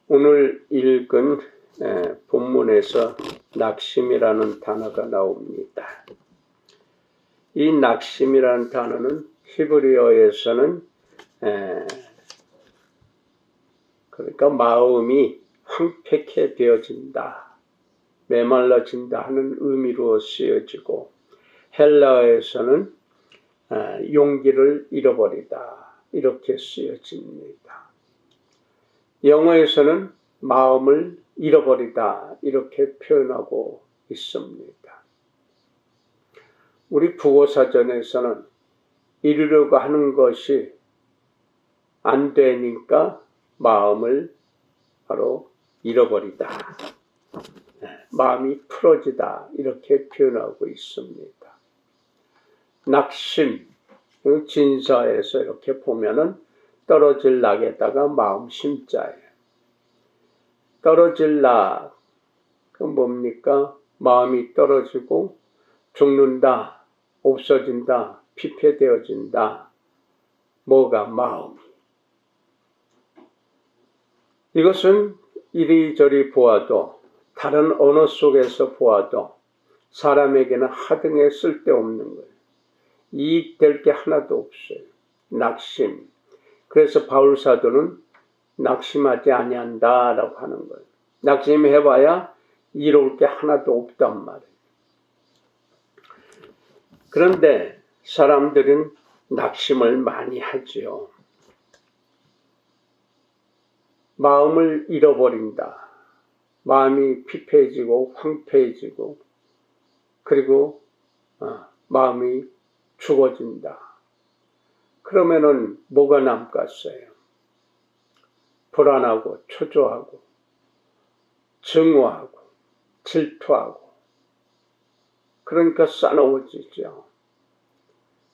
오늘 읽은 본문에서 낙심이라는 단어가 나옵니다. 이 낙심이라는 단어는 히브리어에서는 그러니까 마음이 황폐케 되어진다, 메말라진다 하는 의미로 쓰여지고, 헬라어에서는 용기를 잃어버리다 이렇게 쓰여집니다. 영어에서는 마음을 잃어버리다 이렇게 표현하고 있습니다. 우리 국어사전에서는 이루려고 하는 것이 안 되니까 마음을 바로 잃어버리다, 마음이 풀어지다 이렇게 표현하고 있습니다. 낙심, 진사에서 이렇게 보면은 떨어질 낙에다가 마음 심자예요. 떨어질 낙, 그 뭡니까? 마음이 떨어지고 죽는다, 없어진다, 피폐되어진다. 뭐가? 마음이. 이것은 이리저리 보아도, 다른 언어 속에서 보아도 사람에게는 하등에 쓸데없는 거예요. 이익될 게 하나도 없어요. 낙심. 그래서 바울 사도는 낙심하지 아니한다라고 하는 거예요. 낙심해봐야 이로울 게 하나도 없단 말이에요. 그런데 사람들은 낙심을 많이 하지요. 마음을 잃어버린다. 마음이 피폐해지고 황폐해지고, 그리고 마음이 죽어진다. 그러면은 뭐가 남겠어요? 불안하고 초조하고 증오하고 질투하고, 그러니까 싸나워지죠.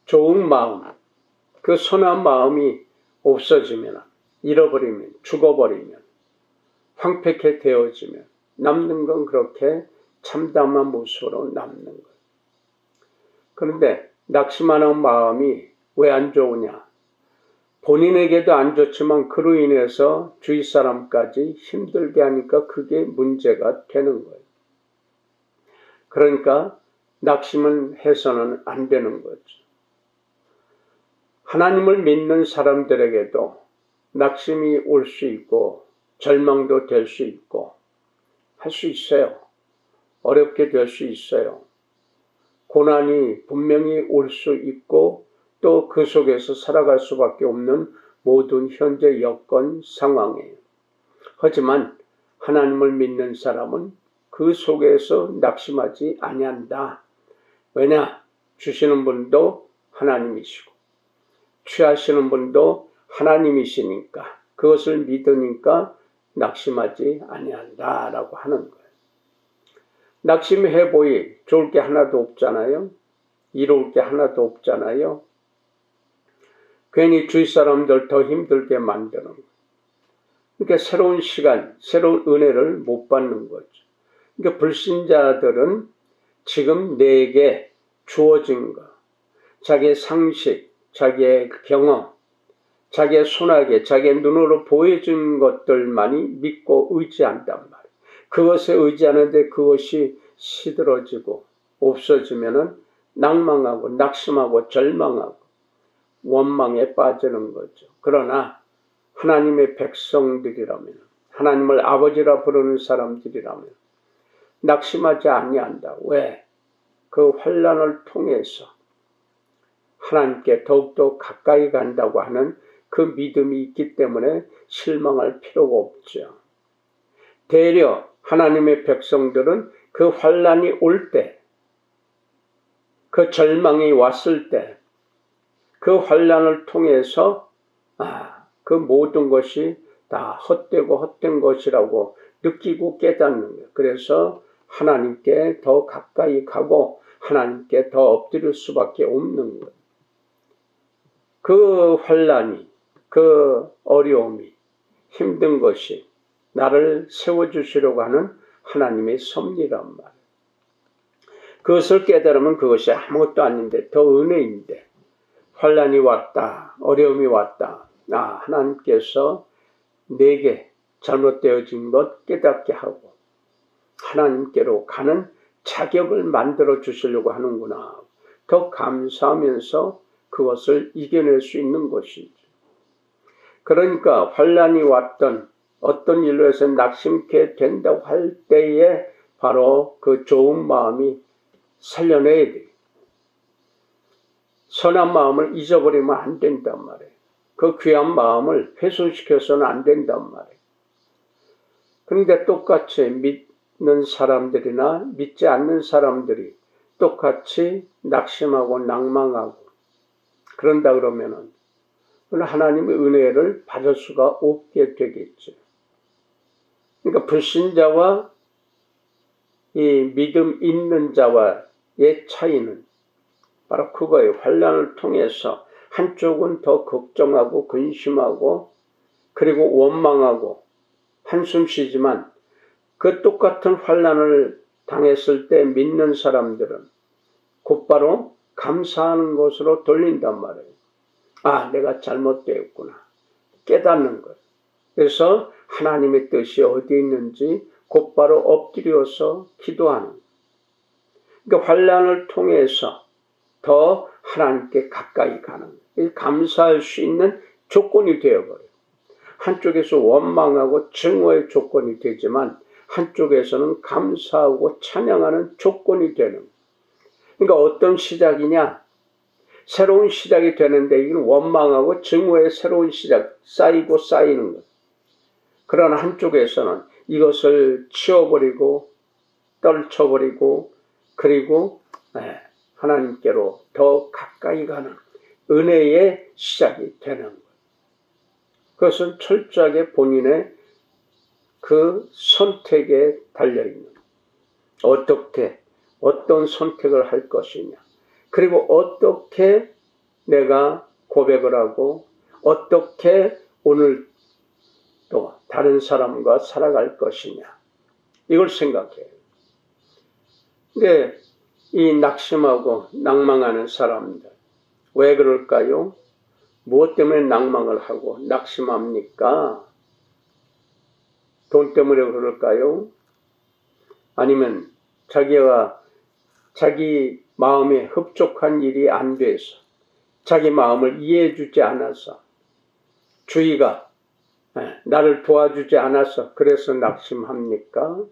좋은 마음, 그 선한 마음이 없어지면, 잃어버리면, 죽어버리면, 황폐케 되어지면 남는 건 그렇게 참담한 모습으로 남는 거예요. 그런데 낙심하는 마음이 왜 안 좋으냐? 본인에게도 안 좋지만 그로 인해서 주위 사람까지 힘들게 하니까 그게 문제가 되는 거예요. 그러니까 낙심은 해서는 안 되는 거죠. 하나님을 믿는 사람들에게도 낙심이 올 수 있고 절망도 될 수 있고 할 수 있어요. 어렵게 될 수 있어요. 고난이 분명히 올 수 있고 또 그 속에서 살아갈 수밖에 없는 모든 현재 여건 상황이에요. 하지만 하나님을 믿는 사람은 그 속에서 낙심하지 아니한다. 왜냐? 주시는 분도 하나님이시고 취하시는 분도 하나님이시니까, 그것을 믿으니까 낙심하지 아니한다라고 하는 거예요. 낙심해보이 좋을 게 하나도 없잖아요. 이로울 게 하나도 없잖아요. 괜히 주위 사람들 더 힘들게 만드는 거예요. 그러니까 새로운 시간, 새로운 은혜를 못 받는 거죠. 그러니까 불신자들은 지금 내게 주어진 것, 자기의 상식, 자기의 경험, 자기의 손아귀, 자기의 눈으로 보여준 것들만이 믿고 의지한단 말이에요. 그것에 의지하는데 그것이 시들어지고 없어지면은 낭망하고 낙심하고 절망하고 원망에 빠지는 거죠. 그러나 하나님의 백성들이라면, 하나님을 아버지라 부르는 사람들이라면 낙심하지 아니한다. 왜? 그 환난을 통해서 하나님께 더욱더 가까이 간다고 하는 그 믿음이 있기 때문에 실망할 필요가 없죠. 되려 하나님의 백성들은 그 환난이 올 때, 그 절망이 왔을 때, 그 환난을 통해서 그 모든 것이 다 헛되고 헛된 것이라고 느끼고 깨닫는 거예요. 그래서 하나님께 더 가까이 가고 하나님께 더 엎드릴 수밖에 없는 거예요. 그 환난이, 그 어려움이, 힘든 것이 나를 세워주시려고 하는 하나님의 섭리란 말이에요. 그것을 깨달으면 그것이 아무것도 아닌데 더 은혜인데, 환난이 왔다, 어려움이 왔다, 하나님께서 내게 잘못되어진 것 깨닫게 하고 하나님께로 가는 자격을 만들어 주시려고 하는구나. 더 감사하면서 그것을 이겨낼 수 있는 것이죠. 그러니까 환난이 왔던 어떤 일로 해서 낙심케 된다고 할 때에 바로 그 좋은 마음이 살려내야 돼요. 선한 마음을 잊어버리면 안 된단 말이에요. 그 귀한 마음을 훼손시켜서는 안 된단 말이에요. 그런데 똑같이 믿는 사람들이나 믿지 않는 사람들이 똑같이 낙심하고 낭망하고 그런다 그러면은 하나님의 은혜를 받을 수가 없게 되겠죠. 그러니까 불신자와 이 믿음 있는 자와의 차이는 바로 그거예요. 환난을 통해서 한쪽은 더 걱정하고 근심하고 그리고 원망하고 한숨 쉬지만 그 똑같은 환난을 당했을 때 믿는 사람들은 곧바로 감사하는 것으로 돌린단 말이에요. 아, 내가 잘못되었구나. 깨닫는 것. 그래서 하나님의 뜻이 어디에 있는지 곧바로 엎드려서 기도하는 것. 그러니까 환난을 통해서 더 하나님께 가까이 가는 것. 감사할 수 있는 조건이 되어버려요. 한쪽에서 원망하고 증오의 조건이 되지만 한쪽에서는 감사하고 찬양하는 조건이 되는 것. 그러니까 어떤 시작이냐? 새로운 시작이 되는데 이건 원망하고 증오의 새로운 시작, 쌓이고 쌓이는 것. 그러나 한쪽에서는 이것을 치워버리고 떨쳐버리고 그리고 하나님께로 더 가까이 가는 은혜의 시작이 되는 것. 그것은 철저하게 본인의 그 선택에 달려있는 어떻게 어떤 선택을 할 것이냐 그리고 어떻게 내가 고백을 하고 어떻게 오늘 또 다른 사람과 살아갈 것이냐 이걸 생각해요. 근데 이 낙심하고 낭망하는 사람들 왜 그럴까요? 무엇 때문에 낭망을 하고 낙심합니까? 돈 때문에 그럴까요? 아니면 자기가 자기 마음에 흡족한 일이 안 돼서 자기 마음을 이해해 주지 않아서 주위가 나를 도와주지 않아서 그래서 낙심합니까?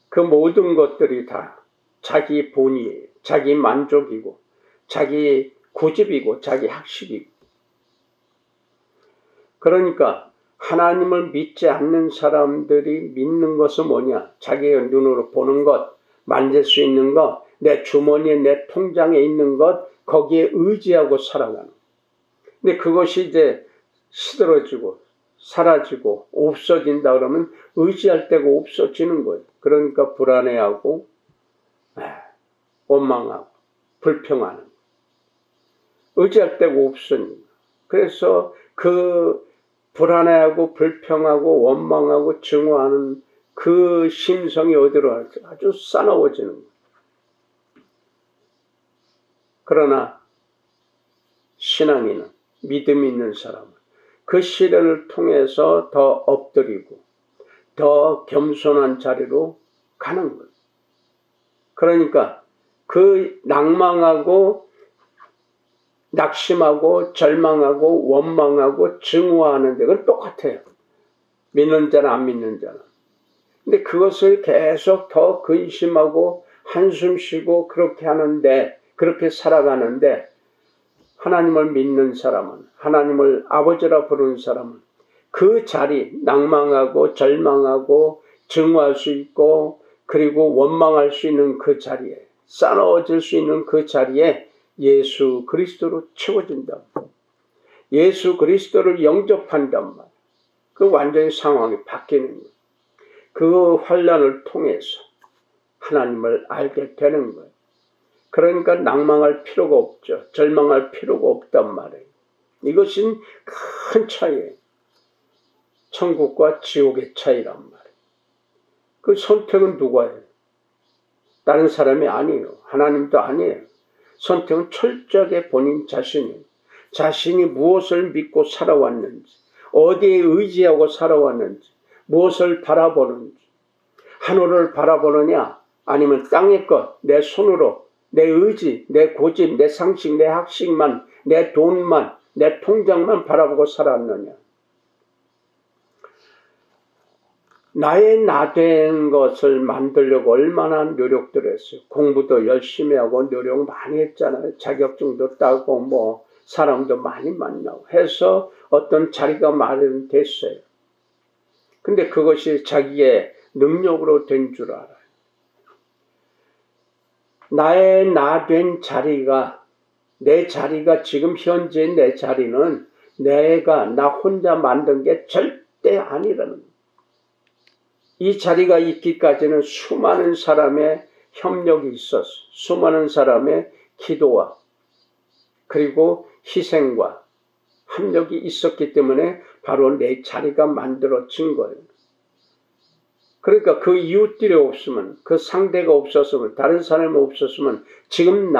그 모든 것들이 다 자기 본의예요. 자기 만족이고 자기 고집이고 자기 학식이고 그러니까 하나님을 믿지 않는 사람들이 믿는 것은 뭐냐? 자기의 눈으로 보는 것, 만질 수 있는 것, 내 주머니에 내 통장에 있는 것 거기에 의지하고 살아가는 근데 그것이 이제 시들어지고 사라지고 없어진다 그러면 의지할 데가 없어지는 거예요. 그러니까 불안해하고 원망하고 불평하는 의지할 데가 없으니까 그래서 그 불안해하고 불평하고 원망하고 증오하는 그 심성이 어디로 갈지 아주 싸나워지는 거예요. 그러나 신앙인은 믿음이 있는 사람은 그 시련을 통해서 더 엎드리고 더 겸손한 자리로 가는 거예요. 그러니까 그 낭망하고 낙심하고 절망하고 원망하고 증오하는 데가 똑같아요. 믿는 자는 안 믿는 자는. 근데 그것을 계속 더 근심하고 한숨 쉬고 그렇게 하는데 그렇게 살아가는데 하나님을 믿는 사람은 하나님을 아버지라 부르는 사람은 그 자리 낭망하고 절망하고 증오할 수 있고 그리고 원망할 수 있는 그 자리에 싸나워질 수 있는 그 자리에 예수 그리스도로 채워진다. 예수 그리스도를 영접한단 말. 그 완전히 상황이 바뀌는 거예요. 그 환난을 통해서 하나님을 알게 되는 거예요. 그러니까 낭망할 필요가 없죠. 절망할 필요가 없단 말이에요. 이것은 큰 차이예요. 천국과 지옥의 차이란 말이에요. 그 선택은 누가 해요? 다른 사람이 아니에요. 하나님도 아니에요. 선택은 철저하게 본인 자신이 무엇을 믿고 살아왔는지 어디에 의지하고 살아왔는지, 무엇을 바라보는지, 하늘을 바라보느냐, 아니면 땅의 것, 내 손으로, 내 의지, 내 고집, 내 상식, 내 학식만, 내 돈만, 내 통장만 바라보고 살았느냐. 나의 나된 것을 만들려고 얼마나 노력들 했어요. 공부도 열심히 하고 노력 많이 했잖아요. 자격증도 따고 뭐 사람도 많이 만나고 해서 어떤 자리가 마련됐어요. 근데 그것이 자기의 능력으로 된 줄 알아요. 나의 나된 자리가, 내 자리가 지금 현재 내 자리는 나 혼자 만든 게 절대 아니라는 거예요. 이 자리가 있기까지는 수많은 사람의 협력이 있었어. 수많은 사람의 기도와 그리고 희생과 합력이 있었기 때문에 바로 내 자리가 만들어진 거예요. 그러니까 그 이웃들이 없으면, 그 상대가 없었으면, 다른 사람이 없었으면 지금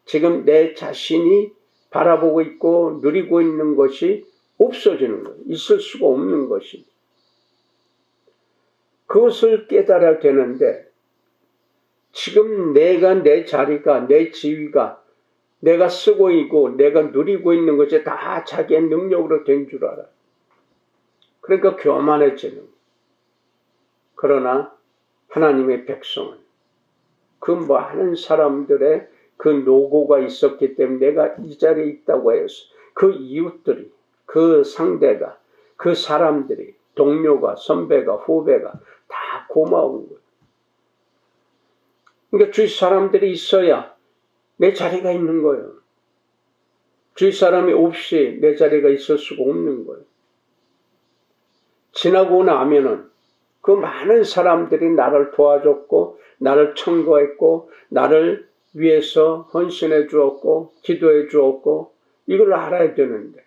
지금 내 자신이 바라보고 있고 누리고 있는 것이 없어지는 거예요. 있을 수가 없는 것이. 그것을 깨달아야 되는데 지금 내 자리가, 내 지위가 내가 쓰고 있고 내가 누리고 있는 것이 다 자기의 능력으로 된 줄 알아. 그러니까 교만해지는 거예요. 그러나 하나님의 백성은 그 많은 사람들의 그 노고가 있었기 때문에 내가 이 자리에 있다고 해서 그 이웃들이, 그 상대가, 그 사람들이, 동료가, 선배가, 후배가 다 고마운 거예요. 그러니까 주위 사람들이 있어야 내 자리가 있는 거예요. 주위 사람이 없이 내 자리가 있을 수가 없는 거예요. 지나고 나면은 그 많은 사람들이 나를 도와줬고 나를 청구했고 나를 위해서 헌신해 주었고 기도해 주었고 이걸 알아야 되는데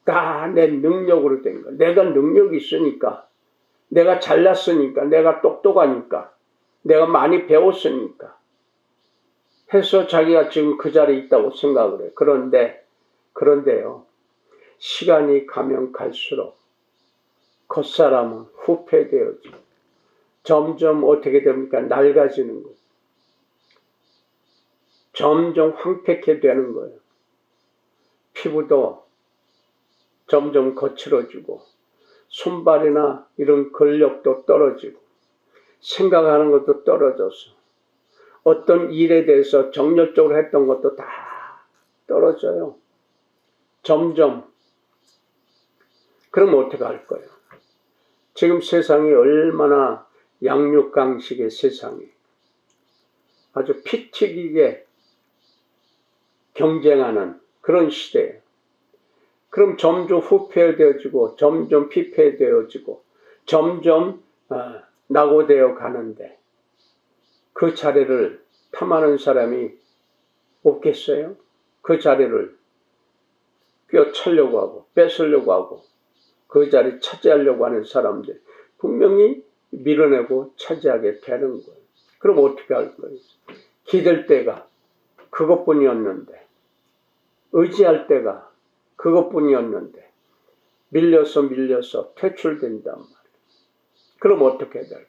다 내 능력으로 된 거야. 내가 능력이 있으니까, 내가 잘났으니까, 내가 똑똑하니까, 내가 많이 배웠으니까 해서 자기가 지금 그 자리에 있다고 생각을 해. 그런데요, 시간이 가면 갈수록 겉사람은 후패되어지고 점점 어떻게 됩니까? 낡아지는 거예요. 점점 황폐케 되는 거예요. 피부도 점점 거칠어지고 손발이나 이런 근력도 떨어지고 생각하는 것도 떨어져서 어떤 일에 대해서 정열적으로 했던 것도 다 떨어져요. 점점. 그럼 어떻게 할 거예요? 지금 세상이 얼마나 양육강식의 세상이 아주 피 튀기게 경쟁하는 그런 시대예요. 그럼 점점 후퇴되어지고 점점 피폐되어지고 점점 낙오되어 가는데 그 자리를 탐하는 사람이 없겠어요? 그 자리를 꿰차려고 하고 뺏으려고 하고 그 자리 차지하려고 하는 사람들 분명히 밀어내고 차지하게 되는 거예요. 그럼 어떻게 할 거예요? 기댈 때가 그것뿐이었는데 의지할 때가 그것뿐이었는데 밀려서 퇴출된단 말이에요. 그럼 어떻게 될까요?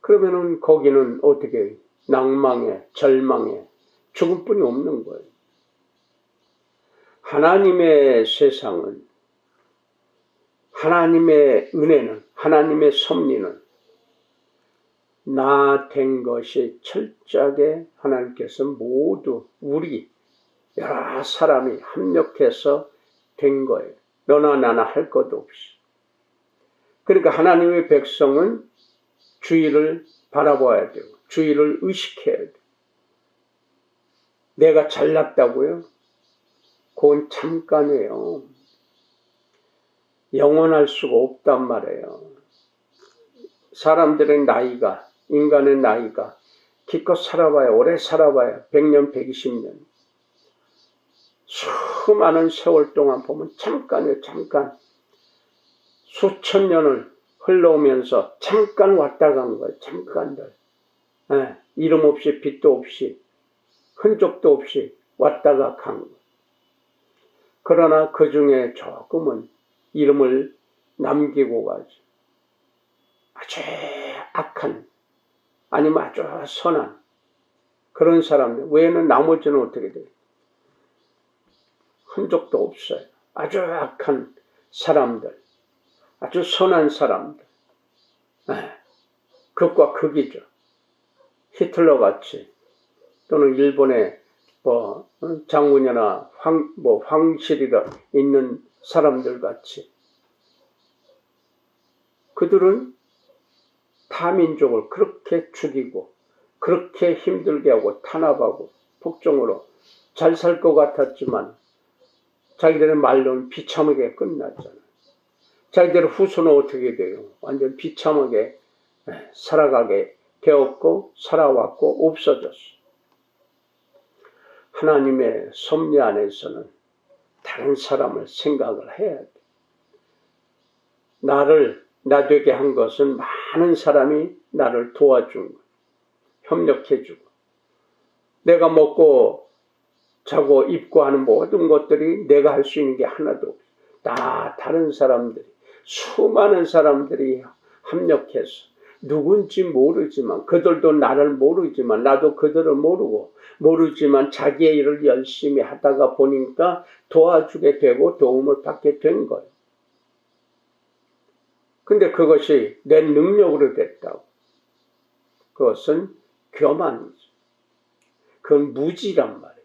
그러면은 거기는 어떻게 낭망에 절망에 죽음뿐이 없는 거예요. 하나님의 세상은 하나님의 은혜는 하나님의 섭리는 나 된 것이 철저하게 하나님께서 모두 우리 여러 사람이 합력해서 된 거예요. 너나 나나 할 것 없이. 그러니까 하나님의 백성은 주의를 바라봐야 되고 주의를 의식해야 돼요. 내가 잘났다고요? 그건 잠깐이에요. 영원할 수가 없단 말이에요. 사람들의 나이가, 인간의 나이가 기껏 살아봐야, 오래 살아봐야 100년, 120년. 수많은 세월 동안 보면 잠깐이에요, 잠깐. 수천 년을 흘러오면서 잠깐 왔다 간 거예요, 잠깐들. 이름 없이, 빛도 없이, 흔적도 없이 왔다가 간 거예요. 그러나 그 중에 조금은 이름을 남기고 가죠. 아주 악한, 아니면 아주 선한 그런 사람들 외에는 나머지는 어떻게 돼요? 흔적도 없어요. 아주 악한 사람들, 아주 선한 사람들. 극과 극이죠. 히틀러 같이, 또는 일본의 장군이나 황실이라 있는 사람들 같이. 그들은 타민족을 그렇게 죽이고, 그렇게 힘들게 하고, 탄압하고, 폭정으로 잘 살 것 같았지만, 자기들의 말로는 비참하게 끝났잖아요. 자기들의 후손은 어떻게 돼요? 완전 비참하게 살아가게 되었고, 살아왔고, 없어졌어. 하나님의 섭리 안에서는 다른 사람을 생각을 해야 돼. 나를 나되게 한 것은 많은 사람이 나를 도와준 거야. 협력해주고. 내가 먹고 자고 입고 하는 모든 것들이 내가 할 수 있는 게 하나도 없어. 다 다른 사람들이, 수많은 사람들이 합력해서 누군지 모르지만, 그들도 나를 모르지만 나도 그들을 모르지만 자기의 일을 열심히 하다가 보니까 도와주게 되고 도움을 받게 된 거예요. 근데 그것이 내 능력으로 됐다고. 그것은 교만이죠. 그건 무지란 말이에요.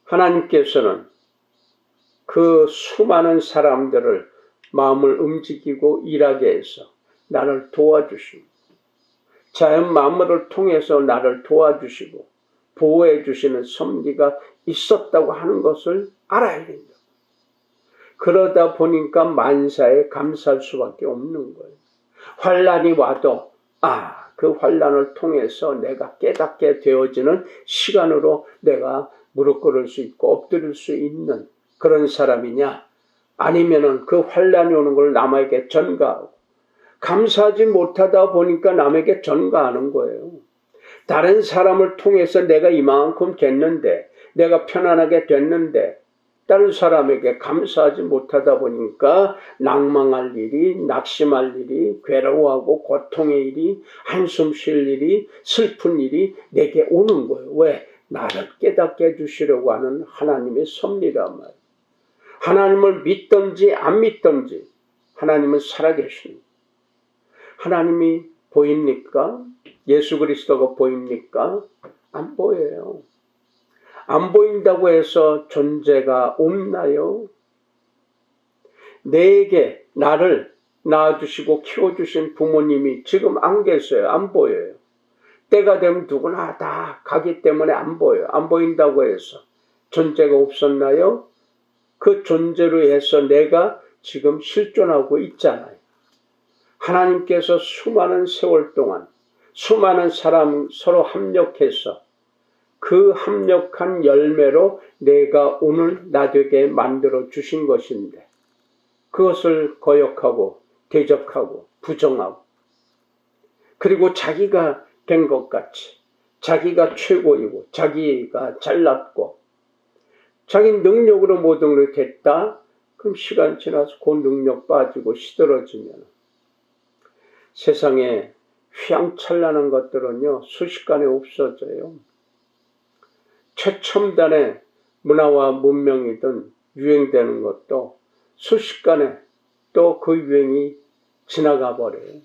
하나님께서는 그 수많은 사람들을 마음을 움직이고 일하게 해서 나를 도와주시고, 자연 만물을 통해서 나를 도와주시고 보호해 주시는 섭리가 있었다고 하는 것을 알아야 된다. 그러다 보니까 만사에 감사할 수밖에 없는 거예요. 환난이 와도 그 환난을 통해서 내가 깨닫게 되어지는 시간으로 내가 무릎 꿇을 수 있고 엎드릴 수 있는 그런 사람이냐, 아니면은 그 환난이 오는 걸 남에게 전가하고 감사하지 못하다 보니까 남에게 전가하는 거예요. 다른 사람을 통해서 내가 이만큼 됐는데, 내가 편안하게 됐는데 다른 사람에게 감사하지 못하다 보니까 낭망할 일이, 낙심할 일이, 괴로워하고 고통의 일이, 한숨 쉴 일이, 슬픈 일이 내게 오는 거예요. 왜? 나를 깨닫게 해주시려고 하는 하나님의 섭리란 말이에요. 하나님을 믿든지 안 믿든지 하나님은 살아계십니다. 하나님이 보입니까? 예수 그리스도가 보입니까? 안 보여요. 안 보인다고 해서 존재가 없나요? 내게 나를 낳아주시고 키워주신 부모님이 지금 안 계세요. 안 보여요. 때가 되면 누구나 다 가기 때문에 안 보여요. 안 보인다고 해서 존재가 없었나요? 그 존재로 해서 내가 지금 실존하고 있잖아요. 하나님께서 수많은 세월 동안 수많은 사람 서로 합력해서 그 합력한 열매로 내가 오늘 나되게 만들어 주신 것인데, 그것을 거역하고 대적하고 부정하고, 그리고 자기가 된 것 같이 자기가 최고이고 자기가 잘났고 자기 능력으로 모든 걸 됐다. 그럼 시간 지나서 그 능력 빠지고 시들어지면 세상에 휘황찬란한 것들은요 순식간에 없어져요. 최첨단의 문화와 문명이든 유행되는 것도 순식간에 또 그 유행이 지나가 버려요.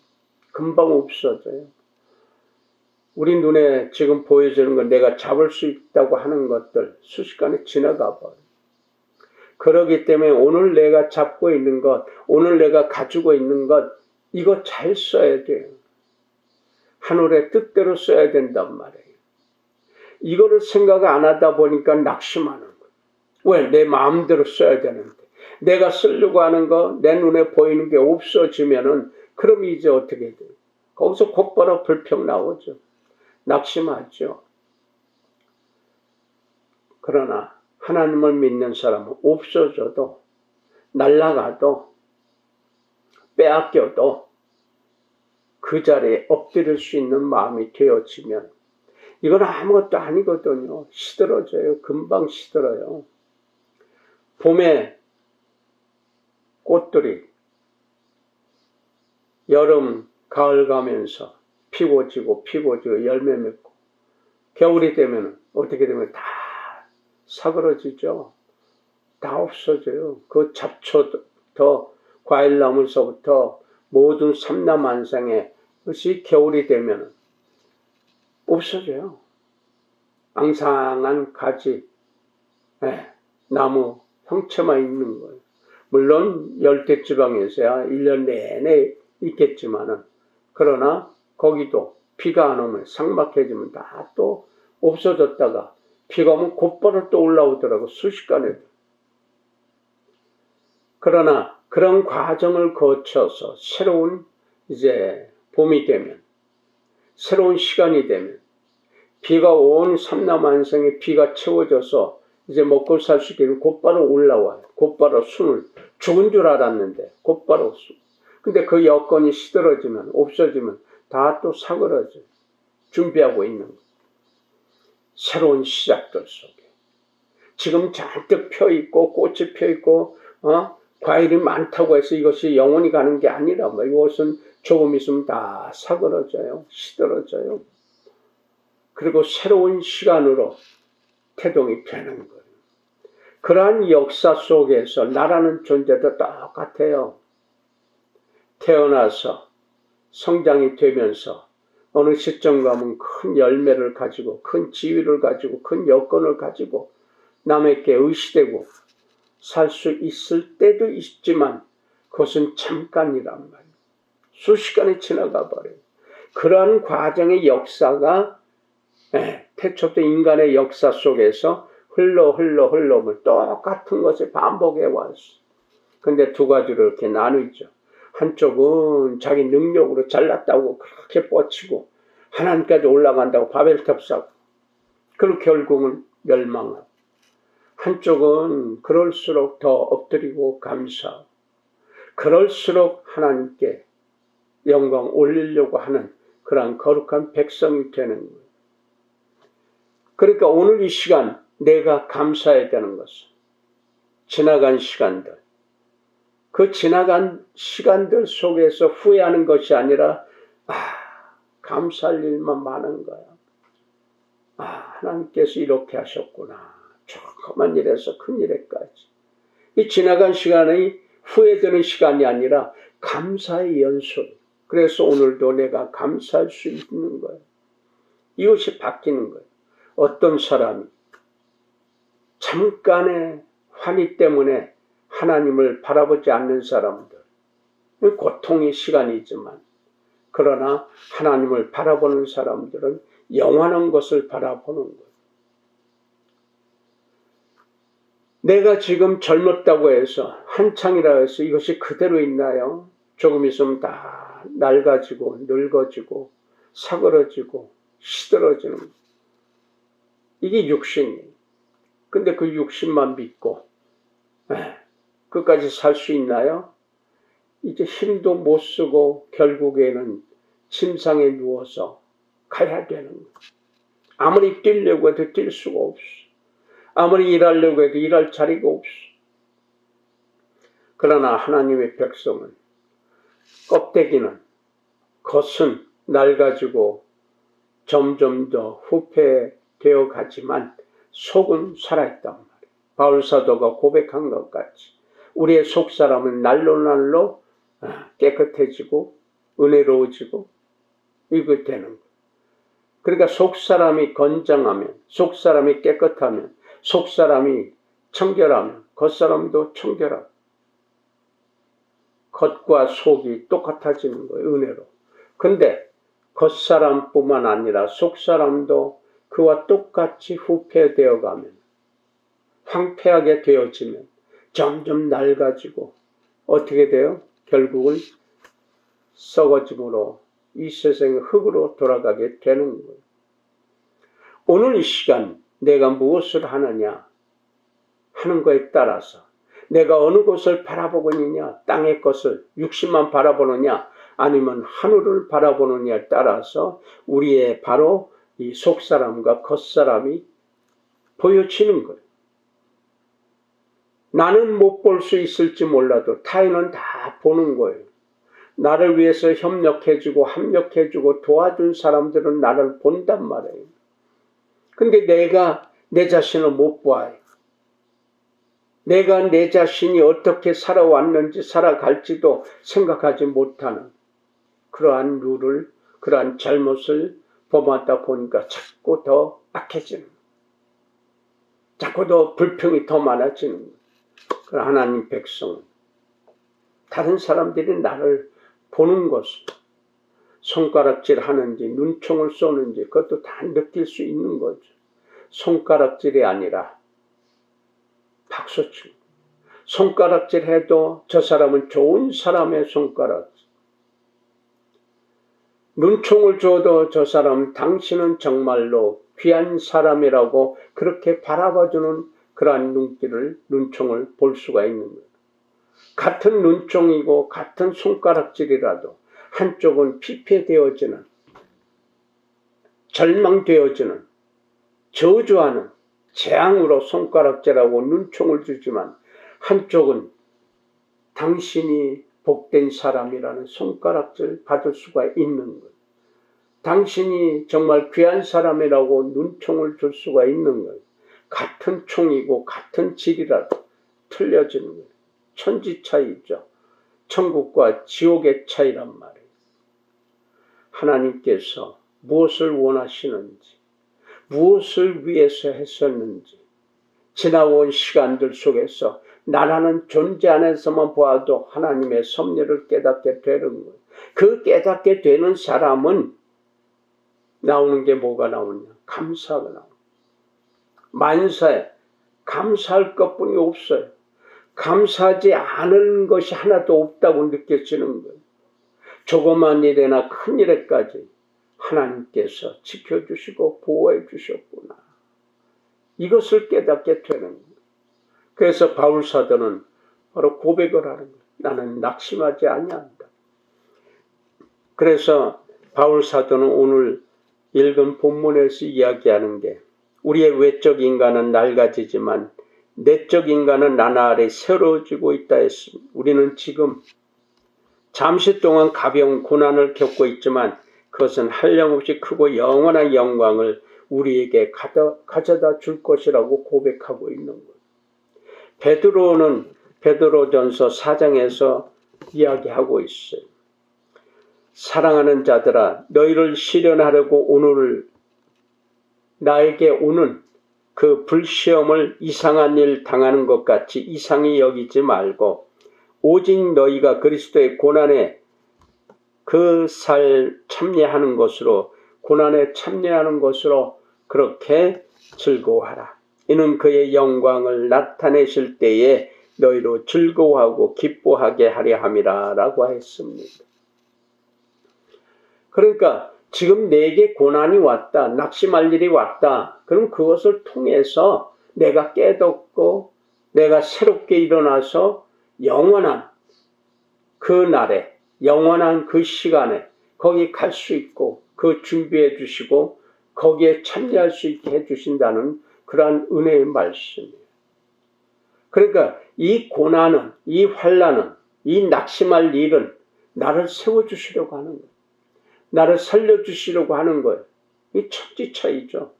금방 없어져요. 우리 눈에 지금 보여지는 건 내가 잡을 수 있다고 하는 것들 순식간에 지나가 버려요. 그렇기 때문에 오늘 내가 잡고 있는 것, 오늘 내가 가지고 있는 것, 이거 잘 써야 돼요. 하늘의 뜻대로 써야 된단 말이에요. 이거를 생각 안 하다 보니까 낙심하는 거예요. 왜? 내 마음대로 써야 되는데. 내가 쓰려고 하는 거, 내 눈에 보이는 게 없어지면은, 그럼 이제 어떻게 돼요? 거기서 곧바로 불평 나오죠. 낙심하죠. 그러나 하나님을 믿는 사람은 없어져도, 날아가도, 빼앗겨도 그 자리에 엎드릴 수 있는 마음이 되어지면 이건 아무것도 아니거든요. 시들어져요. 금방 시들어요. 봄에 꽃들이 여름, 가을 가면서 피고 지고 열매 맺고 겨울이 되면 어떻게 되면 다 사그러지죠. 다 없어져요. 그 잡초부터 과일나무서부터 모든 삼라만상의 것이 겨울이 되면 없어져요. 앙상한 가지, 나무 형체만 있는 거예요. 물론 열대지방에서야 1년 내내 있겠지만은, 그러나 거기도 비가 안 오면 삭막해지면 다 또 없어졌다가 비가 오면 곧바로 또 올라오더라고, 순식간에. 그러나 그런 과정을 거쳐서 새로운 이제 봄이 되면, 새로운 시간이 되면, 비가 온 삼라만상에 비가 채워져서 이제 먹고 살 수 있게 곧바로 올라와요. 곧바로 순을, 죽은 줄 알았는데 곧바로 순. 근데 그 여건이 시들어지면, 없어지면 다 또 사그러져 준비하고 있는 거예요. 새로운 시작들 속에 지금 잔뜩 펴있고 꽃이 펴있고 과일이 많다고 해서 이것이 영원히 가는 게 아니라 이것은 조금 있으면 다 사그러져요. 시들어져요. 그리고 새로운 시간으로 태동이 되는 거예요. 그러한 역사 속에서 나라는 존재도 똑같아요. 태어나서 성장이 되면서 어느 시점 가면 큰 열매를 가지고 큰 지위를 가지고 큰 여건을 가지고 남에게 의시되고 살 수 있을 때도 있지만 그것은 잠깐이란 말이에요. 수시간이 지나가 버려요. 그러한 과정의 역사가 태초부터 인간의 역사 속에서 흘러 똑같은 것을 반복해 왔어. 근데 두 가지로 이렇게 나누죠. 한쪽은 자기 능력으로 잘났다고 그렇게 뻗치고 하나님까지 올라간다고 바벨탑 쌓고 그리고 결국은 멸망하고, 한쪽은 그럴수록 더 엎드리고 감사하고 그럴수록 하나님께 영광 올리려고 하는 그런 거룩한 백성이 되는 거예요. 그러니까 오늘 이 시간 내가 감사해야 되는 것은 지나간 시간들, 그 지나간 시간들 속에서 후회하는 것이 아니라 감사할 일만 많은 거야. 하나님께서 이렇게 하셨구나. 조그만 일에서 큰 일에까지. 이 지나간 시간이 후회되는 시간이 아니라 감사의 연속. 그래서 오늘도 내가 감사할 수 있는 거예요. 이것이 바뀌는 거예요. 어떤 사람이 잠깐의 환희 때문에 하나님을 바라보지 않는 사람들, 고통의 시간이지만, 그러나 하나님을 바라보는 사람들은 영원한 것을 바라보는 거예요. 내가 지금 젊었다고 해서 한창이라 해서 이것이 그대로 있나요? 조금 있으면 다 낡아지고 늙어지고 사그러지고 시들어지는 거예요. 이게 육신이에요. 근데 그 육신만 믿고 끝까지 살 수 있나요? 이제 힘도 못 쓰고 결국에는 침상에 누워서 가야 되는 거예요. 아무리 뛰려고 해도 뛸 수가 없어. 아무리 일하려고 해도 일할 자리가 없어. 그러나 하나님의 백성은 껍데기는, 겉은 낡아지고 점점 더 후패되어 가지만 속은 살아있단 말이에요. 바울사도가 고백한 것 같이 우리의 속사람은 날로 깨끗해지고 은혜로워지고 이거 되는 거예요. 그러니까 속사람이 건장하면, 속사람이 깨끗하면, 속사람이 청결하면 겉사람도 청결하고 겉과 속이 똑같아지는 거예요. 은혜로. 근데 겉사람뿐만 아니라 속사람도 그와 똑같이 후패되어 가면, 황폐하게 되어지면 점점 낡아지고 어떻게 돼요? 결국은 썩어짐으로 이 세상의 흙으로 돌아가게 되는 거예요. 오늘 이 시간 내가 무엇을 하느냐 하는 거에 따라서, 내가 어느 곳을 바라보고 있느냐, 땅의 것을 육신만 바라보느냐 아니면 하늘을 바라보느냐에 따라서 우리의 바로 이 속사람과 겉사람이 보여지는 거예요. 나는 못 볼 수 있을지 몰라도 타인은 다 보는 거예요. 나를 위해서 협력해주고 합력해주고 도와준 사람들은 나를 본단 말이에요. 근데 내가 내 자신을 못 봐요. 내가 내 자신이 어떻게 살아왔는지 살아갈지도 생각하지 못하는 그러한 룰을, 그러한 잘못을 범하다 보니까 자꾸 더 악해지는 거예요. 자꾸 더 불평이 더 많아지는 거예요. 그럼 하나님 백성은 다른 사람들이 나를 보는 것을 손가락질 하는지 눈총을 쏘는지 그것도 다 느낄 수 있는 거죠. 손가락질이 아니라 박수치고 손가락질 해도 저 사람은 좋은 사람의 손가락질. 눈총을 줘도 저 사람 당신은 정말로 귀한 사람이라고 그렇게 바라봐주는 그러한 눈총을 볼 수가 있는 거예요. 같은 눈총이고 같은 손가락질이라도 한쪽은 피폐되어지는, 절망되어지는, 저주하는 재앙으로 손가락질하고 눈총을 주지만 한쪽은 당신이 복된 사람이라는 손가락질 받을 수가 있는 거예요. 당신이 정말 귀한 사람이라고 눈총을 줄 수가 있는 거예요. 같은 총이고 같은 질이라도 틀려지는 거예요. 천지 차이죠. 천국과 지옥의 차이란 말이에요. 하나님께서 무엇을 원하시는지, 무엇을 위해서 했었는지 지나온 시간들 속에서 나라는 존재 안에서만 보아도 하나님의 섭리를 깨닫게 되는 거예요. 그 깨닫게 되는 사람은 나오는 게 뭐가 나오냐? 감사가 나옵니다. 만사에 감사할 것뿐이 없어요. 감사하지 않은 것이 하나도 없다고 느껴지는 거예요. 조그만 일에나 큰 일에까지 하나님께서 지켜주시고 보호해 주셨구나. 이것을 깨닫게 되는 거예요. 그래서 바울사도는 바로 고백을 하는 거예요. 나는 낙심하지 아니한다. 그래서 바울사도는 오늘 읽은 본문에서 이야기하는 게 우리의 외적 인간은 낡아지지만 내적 인간은 나날이 새로워지고 있다 했습니다. 우리는 지금 잠시 동안 가벼운 고난을 겪고 있지만 그것은 한량없이 크고 영원한 영광을 우리에게 가져다 줄 것이라고 고백하고 있는 거예요. 베드로는 베드로전서 4장에서 이야기하고 있어요. 사랑하는 자들아, 너희를 시련하려고 오늘 나에게 오는 그 불시험을 이상한 일 당하는 것 같이 이상히 여기지 말고 오직 너희가 그리스도의 고난에 그 살 참여하는 것으로, 고난에 참여하는 것으로 그렇게 즐거워하라. 이는 그의 영광을 나타내실 때에 너희로 즐거워하고 기뻐하게 하려 함이라 라고 했습니다. 그러니까 지금 내게 고난이 왔다, 낙심할 일이 왔다. 그럼 그것을 통해서 내가 깨닫고 내가 새롭게 일어나서 영원한 그 날에, 영원한 그 시간에 거기 갈 수 있고 그 준비해 주시고 거기에 참여할 수 있게 해주신다는 그러한 은혜의 말씀이에요. 그러니까 이 고난은, 이 환난은, 이 낙심할 일은 나를 세워주시려고 하는 거예요. 나를 살려주시려고 하는 거예요. 이 천지 차이죠.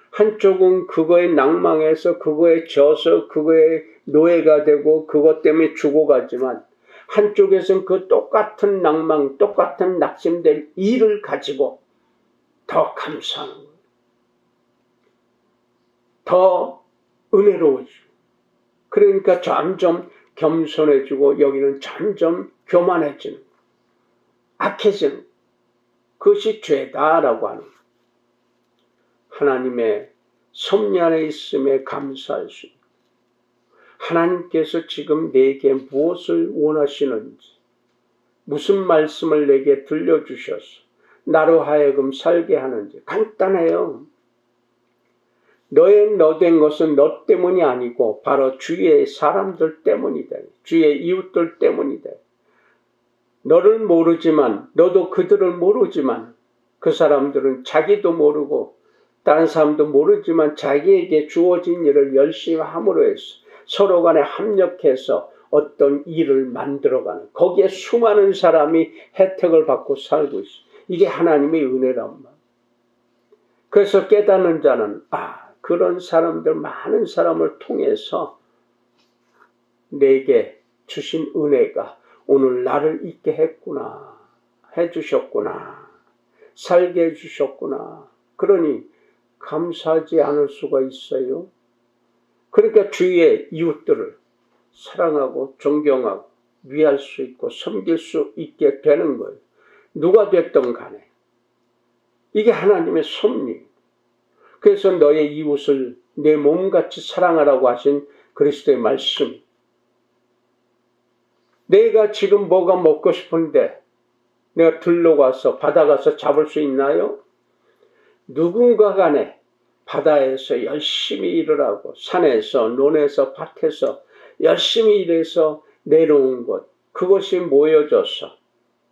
한쪽은 그거에 낭망해서 그거에 져서 그거에 노예가 되고 그것 때문에 죽어가지만 한쪽에서는 그 똑같은 낭망, 똑같은 낙심될 일을 가지고 더 감사하는 거예요. 더 은혜로워지고. 그러니까 점점 겸손해지고 여기는 점점 교만해지는 거예요. 악해지는 거예요. 그것이 죄다라고 하는 거예요. 하나님의 섭리 안에 있음에 감사할 수 있고 하나님께서 지금 내게 무엇을 원하시는지 무슨 말씀을 내게 들려주셔서 나로 하여금 살게 하는지 간단해요. 너의 너된 것은 너 때문이 아니고 바로 주위의 사람들 때문이다. 주위의 이웃들 때문이다. 너를 모르지만 너도 그들을 모르지만 그 사람들은 자기도 모르고 다른 사람도 모르지만 자기에게 주어진 일을 열심히 함으로 해서 서로 간에 합력해서 어떤 일을 만들어가는, 거기에 수많은 사람이 혜택을 받고 살고 있어. 이게 하나님의 은혜란 말. 그래서 깨닫는 자는 그런 사람들, 많은 사람을 통해서 내게 주신 은혜가 오늘 나를 있게 했구나, 해주셨구나, 살게 해주셨구나. 그러니 감사하지 않을 수가 있어요. 그러니까 주위의 이웃들을 사랑하고 존경하고 위할 수 있고 섬길 수 있게 되는 거예요. 누가 됐든 간에. 이게 하나님의 섭리. 그래서 너의 이웃을 내 몸같이 사랑하라고 하신 그리스도의 말씀. 내가 지금 뭐가 먹고 싶은데 내가 들러가서 바다 가서 잡을 수 있나요? 누군가 간에 바다에서 열심히 일을 하고 산에서 논에서 밭에서 열심히 일해서 내려온 것, 그것이 모여져서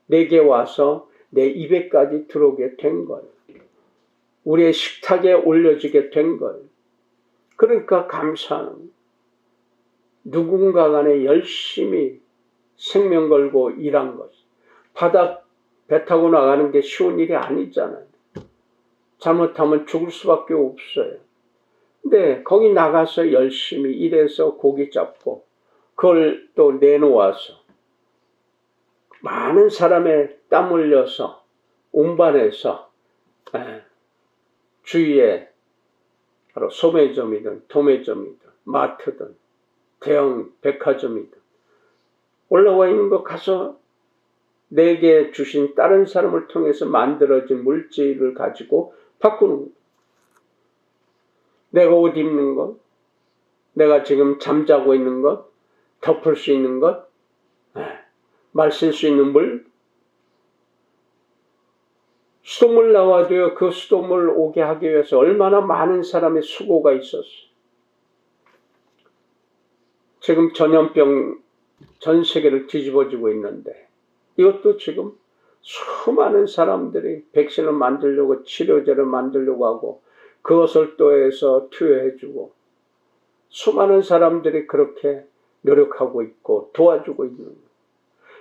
내게 와서 내 입에까지 들어오게 된 거예요. 우리의 식탁에 올려지게 된 거예요. 그러니까 감사하는 거예요. 누군가 간에 열심히 생명 걸고 일한 것. 바다 배 타고 나가는 게 쉬운 일이 아니잖아요. 잘못하면 죽을 수밖에 없어요. 근데 거기 나가서 열심히 일해서 고기 잡고 그걸 또 내놓아서 많은 사람의 땀 흘려서 운반해서 주위에 바로 소매점이든 도매점이든 마트든 대형 백화점이든 올라와 있는 거 가서 내게 주신 다른 사람을 통해서 만들어진 물질을 가지고 바꾸는 거예요. 내가 옷 입는 것, 내가 지금 잠자고 있는 것, 덮을 수 있는 것, 마실 수 있는 물, 수돗물 나와도요, 그 수돗물 오게 하기 위해서 얼마나 많은 사람의 수고가 있었어요. 지금 전염병 전 세계를 뒤집어지고 있는데 이것도 지금 수많은 사람들이 백신을 만들려고 치료제를 만들려고 하고 그것을 또 해서 투여해주고 수많은 사람들이 그렇게 노력하고 있고 도와주고 있는 거예요.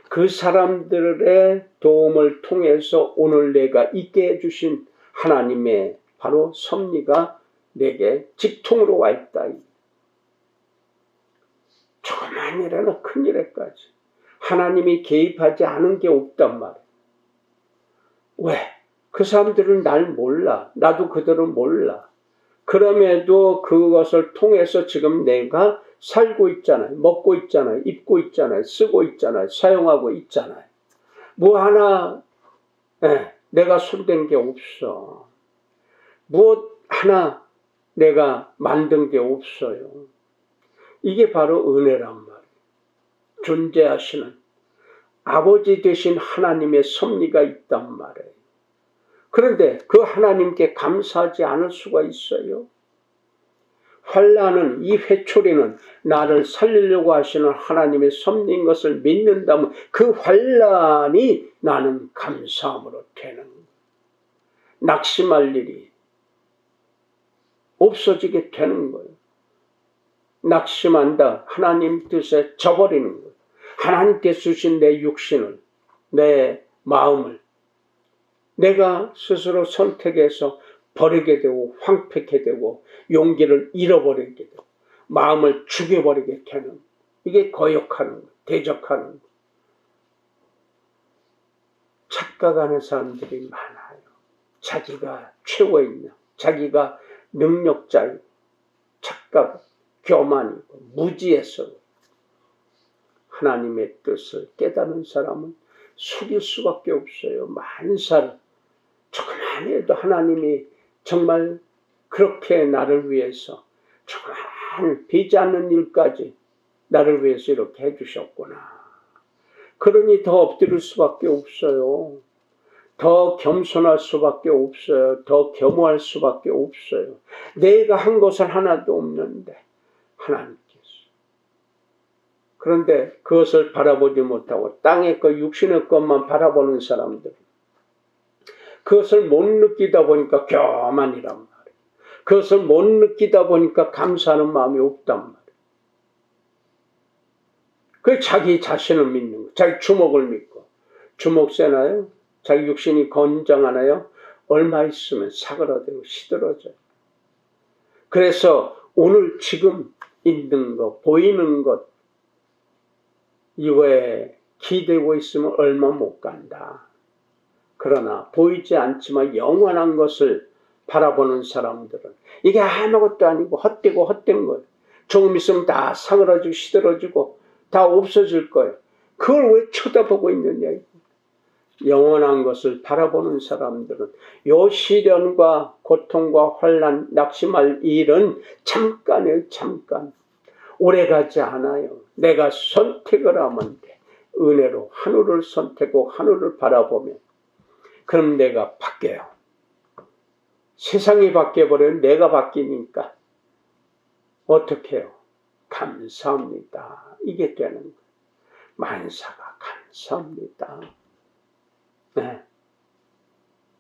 그 사람들의 도움을 통해서 오늘 내가 있게 해주신 하나님의 바로 섭리가 내게 직통으로 와 있다. 조그만 일에나 큰 일에까지 하나님이 개입하지 않은 게 없단 말이에요. 왜? 그 사람들은 날 몰라. 나도 그들은 몰라. 그럼에도 그것을 통해서 지금 내가 살고 있잖아요. 먹고 있잖아요. 입고 있잖아요. 쓰고 있잖아요. 사용하고 있잖아요. 뭐 하나 내가 손댄 게 없어. 무엇 하나 내가 만든 게 없어요. 이게 바로 은혜란 말이에요. 존재하시는 아버지 되신 하나님의 섭리가 있단 말이에요. 그런데 그 하나님께 감사하지 않을 수가 있어요. 환난은, 이 회초리는 나를 살리려고 하시는 하나님의 섭리인 것을 믿는다면 그 환난이 나는 감사함으로 되는 거예요. 낙심할 일이 없어지게 되는 거예요. 낙심한다. 하나님 뜻에 져버리는 거예요. 하나님께서 주신 내 육신을, 내 마음을 내가 스스로 선택해서 버리게 되고 황폐하게 되고 용기를 잃어버리게 되고 마음을 죽여버리게 되는, 이게 거역하는 거예요. 대적하는 거예요. 착각하는 사람들이 많아요. 자기가 최고이냐, 자기가 능력자이고 착각, 교만이고 무지해서 하나님의 뜻을 깨닫는 사람은 숙일 수밖에 없어요. 만사를 조그만 해도 하나님이 정말 그렇게 나를 위해서 조그만 비지 않는 일까지 나를 위해서 이렇게 해주셨구나. 그러니 더 엎드릴 수밖에 없어요. 더 겸손할 수밖에 없어요. 더 겸허할 수밖에 없어요. 내가 한 것은 하나도 없는데 하나님께서. 그런데 그것을 바라보지 못하고 땅의 것, 육신의 것만 바라보는 사람들, 그것을 못 느끼다 보니까 교만이란 말이에요. 그것을 못 느끼다 보니까 감사하는 마음이 없단 말이에요. 그 자기 자신을 믿는 거, 자기 주먹을 믿고. 주먹 세나요? 자기 육신이 건장하나요? 얼마 있으면 사그라들고 시들어져요. 그래서 오늘 지금 있는 것, 보이는 것, 이거에 기대고 있으면 얼마 못 간다. 그러나 보이지 않지만 영원한 것을 바라보는 사람들은 이게 아무것도 아니고 헛되고 헛된 거예요. 조금 있으면 다 사그라지고 시들어지고 다 없어질 거예요. 그걸 왜 쳐다보고 있느냐. 영원한 것을 바라보는 사람들은 요 시련과 고통과 환난, 낙심할 일은 잠깐이에요. 잠깐. 오래가지 않아요. 내가 선택을 하면 돼. 은혜로 하늘을 선택하고 하늘을 바라보면 그럼 내가 바뀌어요. 세상이 바뀌어버려요. 내가 바뀌니까 어떻게 해요? 감사합니다. 이게 되는 거예요. 만사가 감사합니다. 네.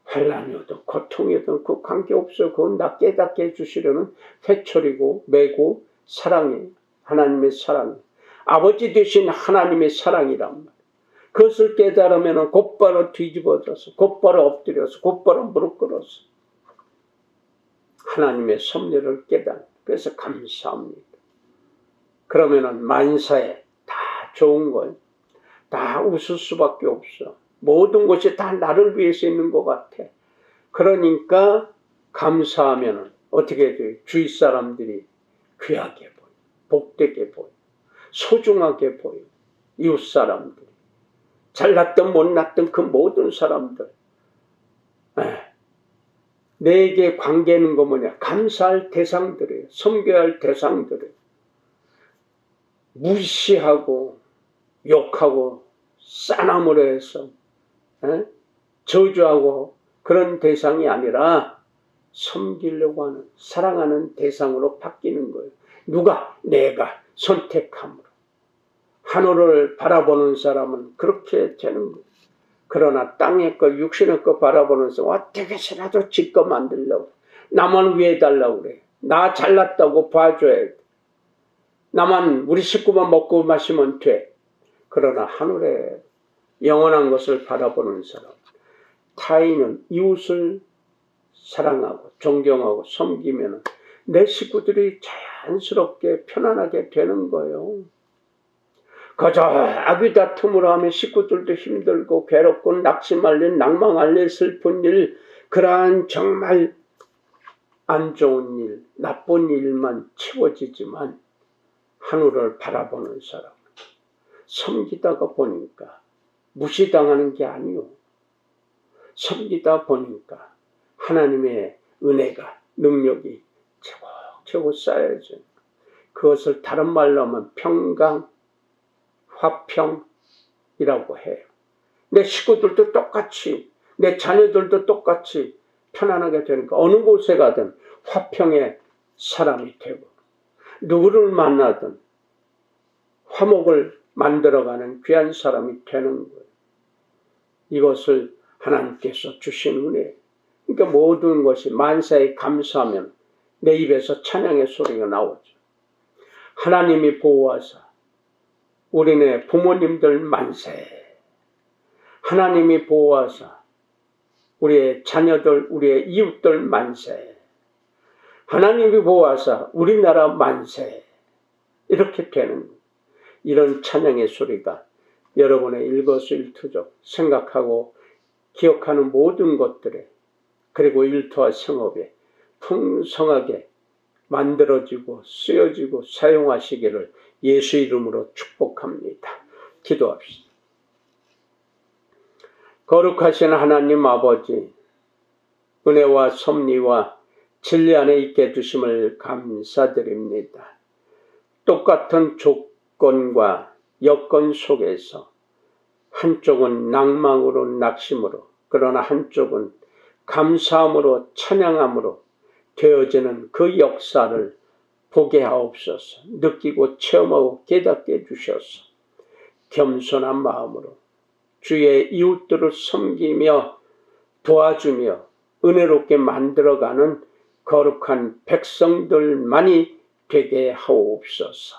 환난이 오든 고통이 오든 그 관계없어요. 그건 나 깨닫게 해주시려는 회초리고 매고 사랑이에요. 하나님의 사랑. 아버지 되신 하나님의 사랑이란 말이에요. 그것을 깨달으면 곧바로 뒤집어져서 곧바로 엎드려서 곧바로 무릎 꿇어서 하나님의 섭리를 깨닫는. 그래서 감사합니다. 그러면은 만사에 다 좋은 거예요. 다 웃을 수밖에 없어. 모든 것이 다 나를 위해서 있는 것 같아. 그러니까 감사하면은 어떻게 돼요? 주위 사람들이 귀하게 보여. 복되게 보여. 소중하게 보여. 이웃 사람들이. 잘났든 못났든 그 모든 사람들. 내게 관계는 거 뭐냐? 감사할 대상들이에요. 섬겨야 할 대상들이에요. 무시하고 욕하고 싸나무로 해서 저주하고 그런 대상이 아니라 섬기려고 하는 사랑하는 대상으로 바뀌는 거예요. 누가? 내가 선택함으로. 하늘을 바라보는 사람은 그렇게 되는 거예요. 그러나 땅의 것, 육신의 것 바라보는 사람 어떻게 해서라도 지껏 만들려고. 나만 위해 달라고 그래. 나 잘났다고 봐줘야 돼. 나만 우리 식구만 먹고 마시면 돼. 그러나 하늘에 영원한 것을 바라보는 사람, 타인은 이웃을 사랑하고 존경하고 섬기면 내 식구들이 자연스럽게 편안하게 되는 거예요. 그저 악의 다툼으로 하면 식구들도 힘들고 괴롭고 낙심할 일, 낭망할 일, 슬픈 일, 그러한 정말 안 좋은 일, 나쁜 일만 채워지지만 하늘을 바라보는 사람, 섬기다가 보니까 무시당하는 게 아니요. 섬기다 보니까 하나님의 은혜가, 능력이 최고 쌓여져. 그것을 다른 말로 하면 평강, 화평이라고 해요. 내 식구들도 똑같이, 내 자녀들도 똑같이 편안하게 되니까 어느 곳에 가든 화평의 사람이 되고 누구를 만나든 화목을 만들어가는 귀한 사람이 되는 거예요. 이것을 하나님께서 주신 은혜. 그러니까 모든 것이 만사에 감사하면 내 입에서 찬양의 소리가 나오죠. 하나님이 보호하사 우리네 부모님들 만세. 하나님이 보호하사 우리의 자녀들, 우리의 이웃들 만세. 하나님이 보호하사 우리나라 만세. 이렇게 되는 거예요. 이런 찬양의 소리가 여러분의 일거수일투족 생각하고 기억하는 모든 것들에 그리고 일터와 생업에 풍성하게 만들어지고 쓰여지고 사용하시기를 예수 이름으로 축복합니다. 기도합시다. 거룩하신 하나님 아버지, 은혜와 섭리와 진리 안에 있게 두심을 감사드립니다. 똑같은 조건과 여건 속에서 한쪽은 낭망으로 낙심으로 그러나 한쪽은 감사함으로 찬양함으로 되어지는 그 역사를 보게 하옵소서. 느끼고 체험하고 깨닫게 해주셔서 겸손한 마음으로 주의 이웃들을 섬기며 도와주며 은혜롭게 만들어가는 거룩한 백성들만이 되게 하옵소서.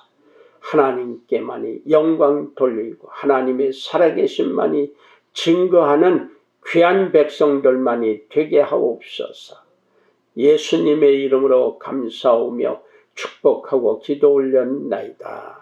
하나님께만이 영광 돌리고 하나님의 살아계심만이 증거하는 귀한 백성들만이 되게 하옵소서. 예수님의 이름으로 감사하며 축복하고 기도 올렸나이다.